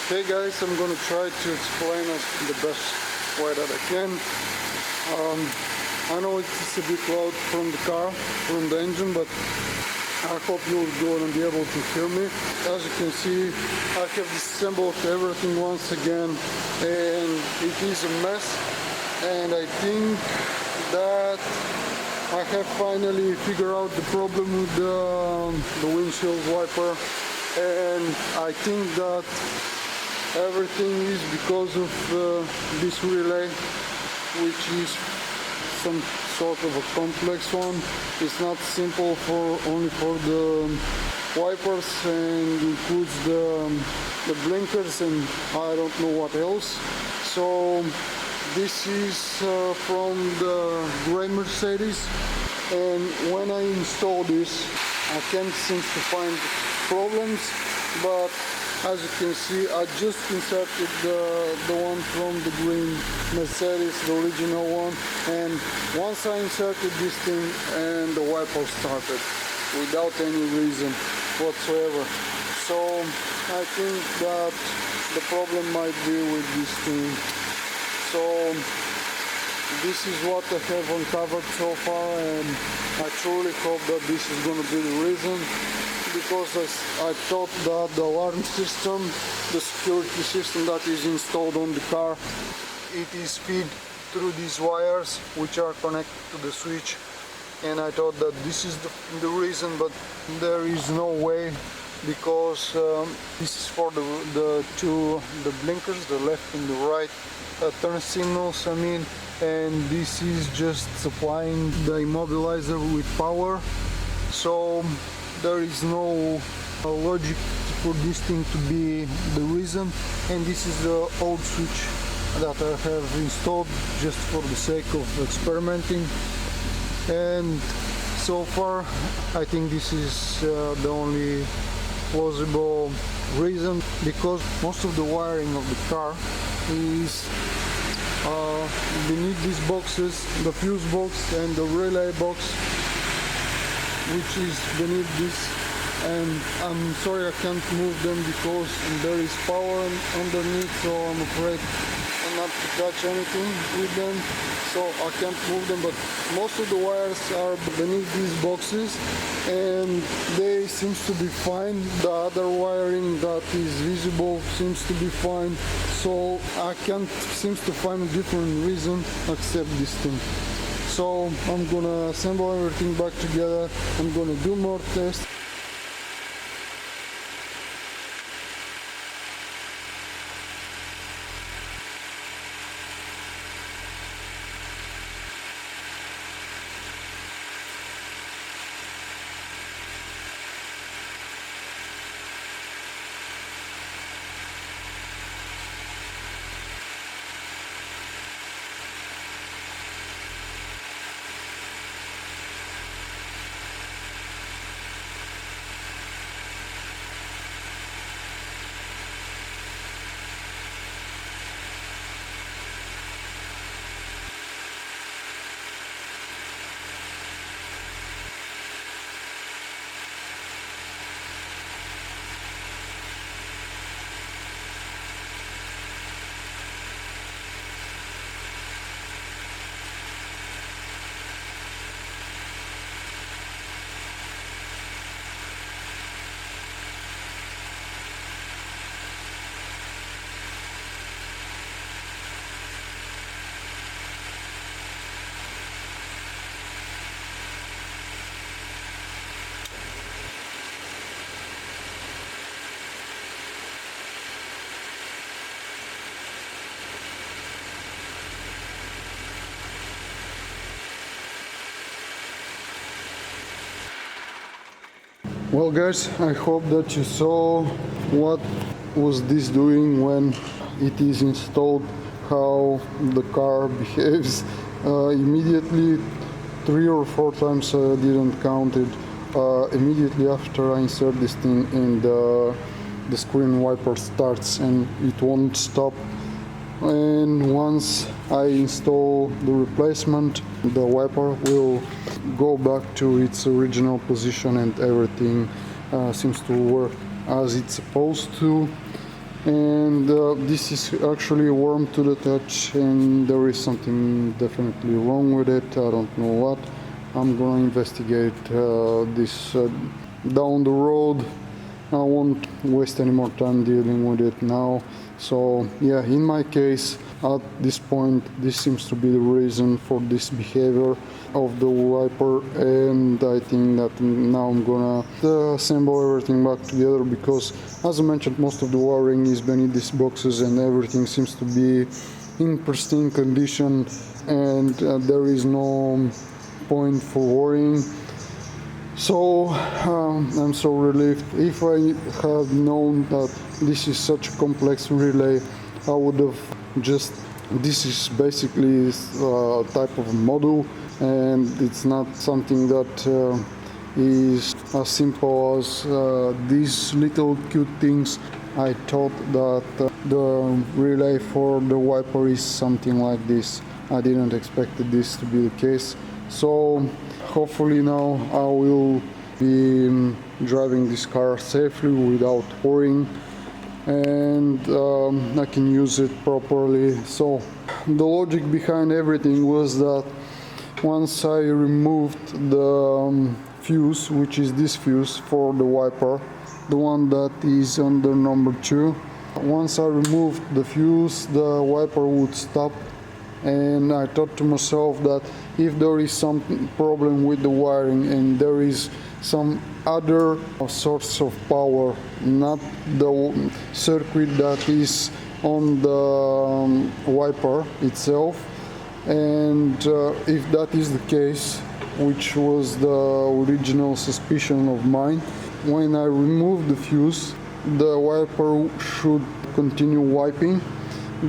Hey guys, I'm gonna try to explain it the best way that I can. I know it's a bit loud from the car, from the engine, but I hope you're gonna be able to hear me. As you can see, I have disassembled everything once again, and it is a mess. And I think that I have finally figured out the problem with the windshield wiper, and I think that everything is because of this relay, which is some sort of a complex one. It's not simple only for the wipers, and includes the blinkers and I don't know what else. So this is from the gray Mercedes, and when I install this I can't seem to find problems, but as you can see, I just inserted the one from the green Mercedes, the original one, and once I inserted this thing and the wiper started without any reason whatsoever. So I think that the problem might be with this thing. So this is what I have uncovered so far, and I truly hope that this is going to be the reason, because I thought that the alarm system, the security system that is installed on the car, it is fed through these wires which are connected to the switch, and I thought that this is the reason, but there is no way, because this is for the blinkers, the left and the right turn signals, and this is just supplying the immobilizer with power. So there is no logic for this thing to be the reason, and this is the old switch that I have installed just for the sake of experimenting, and so far I think this is the only plausible reason, because most of the wiring of the car is beneath these boxes, the fuse box and the relay box, which is beneath this, and I'm sorry I can't move them because there is power underneath, so I'm afraid not to touch anything with them, so I can't move them. But most of the wires are beneath these boxes and they seems to be fine. The other wiring that is visible seems to be fine, so I can't seem to find a different reason except this thing. So I'm gonna assemble everything back together. I'm gonna do more tests. Well guys, I hope that you saw what was this doing when it is installed, how the car behaves. Immediately 3 or 4 times, I didn't count it, immediately after I insert this thing in the screen wiper starts and it won't stop. And once I install the replacement, the wiper will go back to its original position and everything seems to work as it's supposed to. and this is actually warm to the touch, and there is something definitely wrong with it. I don't know what. I'm gonna investigate this down the road. I won't waste any more time dealing with it now. So yeah, in my case, at this point, this seems to be the reason for this behavior of the wiper, and I think that now I'm gonna assemble everything back together, because as I mentioned, most of the wiring is beneath these boxes and everything seems to be in pristine condition, and there is no point for worrying. So I'm so relieved. If I had known that this is such a complex relay, I would have just, this is basically a type of module, and it's not something that is as simple as these little cute things. I thought that the relay for the wiper is something like this. I didn't expect this to be the case. So hopefully now I will be driving this car safely without worrying, and I can use it properly. So the logic behind everything was that once I removed the fuse, which is this fuse for the wiper, the one that is under number 2, once I removed the fuse, the wiper would stop. And I thought to myself that if there is some problem with the wiring and there is some other source of power, not the circuit that is on the wiper itself, and if that is the case, which was the original suspicion of mine, when I remove the fuse, the wiper should continue wiping.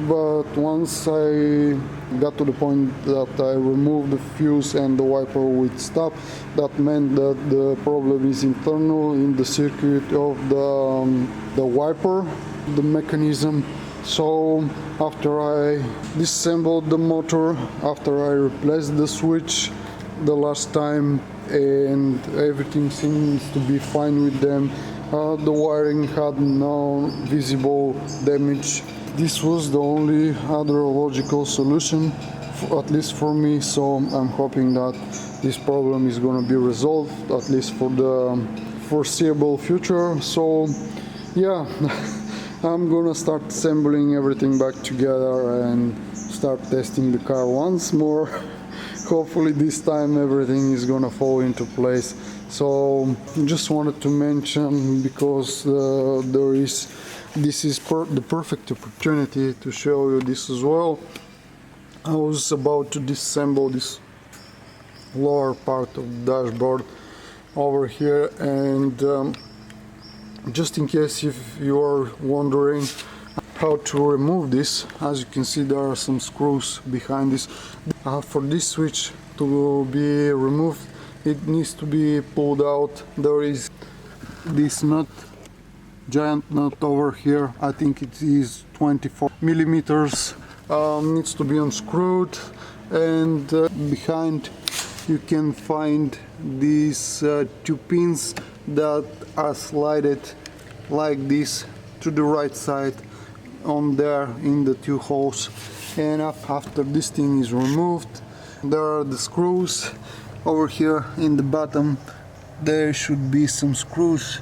But once I got to the point that I removed the fuse and the wiper would stop, that meant that the problem is internal in the circuit of the wiper, the mechanism. So after I disassembled the motor, after I replaced the switch the last time, and everything seems to be fine with them, the wiring had no visible damage. This was the only other logical solution, at least for me, so I'm hoping that this problem is going to be resolved, at least for the foreseeable future. So yeah, I'm going to start assembling everything back together and start testing the car once more. Hopefully this time everything is going to fall into place. So just wanted to mention, because this is the perfect opportunity to show you this as well. I was about to disassemble this lower part of the dashboard over here, and just in case if you are wondering how to remove this, as you can see there are some screws behind this. For this switch to be removed, it needs to be pulled out. There is this nut, giant nut over here, I think it is 24 millimeters, needs to be unscrewed, and behind you can find these 2 pins that are slided like this to the right side on there in the 2 holes. And after this thing is removed, there are the screws over here in the bottom. There should be some screws.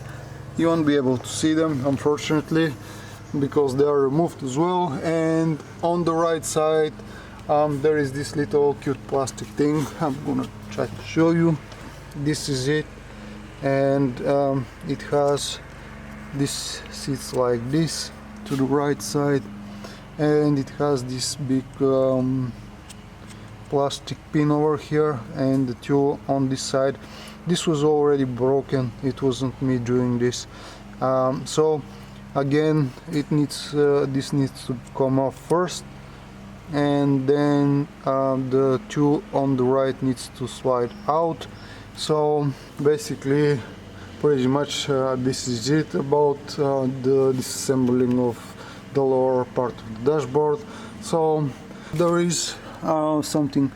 You won't be able to see them, unfortunately, because they are removed as well. And on the right side there is this little cute plastic thing. I'm gonna try to show you. This is it, and it has this, sits like this to the right side, and it has this big plastic pin over here and the 2 on this side. This was already broken, it wasn't me doing this. So again, it needs this needs to come off first, and then the 2 on the right needs to slide out. So basically, pretty much this is it about the disassembling of the lower part of the dashboard. So there is something,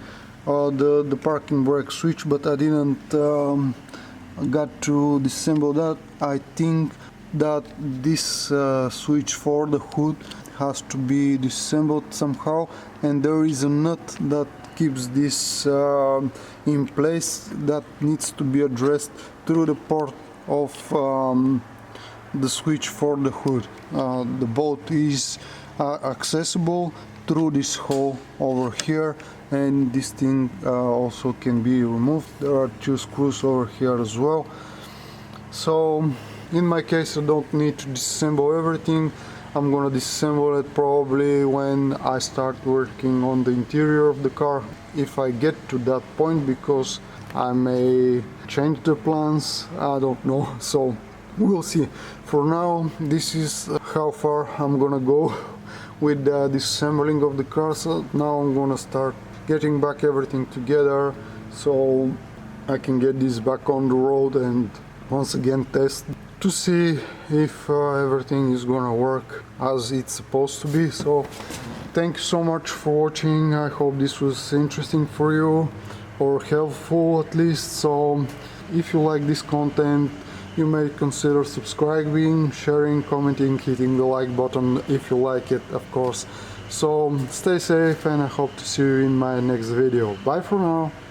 the parking brake switch, but I didn't got to disassemble that. I think that this switch for the hood has to be disassembled somehow, and there is a nut that keeps this in place that needs to be addressed through the port of the switch for the hood. The bolt is accessible through this hole over here, and this thing also can be removed. There are 2 screws over here as well. So in my case I don't need to disassemble everything. I'm gonna disassemble it probably when I start working on the interior of the car, if I get to that point, because I may change the plans, I don't know, so we'll see. For now, this is how far I'm gonna go with the disassembling of the car. So now I'm gonna start getting back everything together so I can get this back on the road and once again test to see if everything is gonna work as it's supposed to be. So thank you so much for watching. I hope this was interesting for you, or helpful at least. So if you like this content, you may consider subscribing, sharing, commenting, hitting the like button if you like it, of course. So stay safe, and I hope to see you in my next video. Bye for now.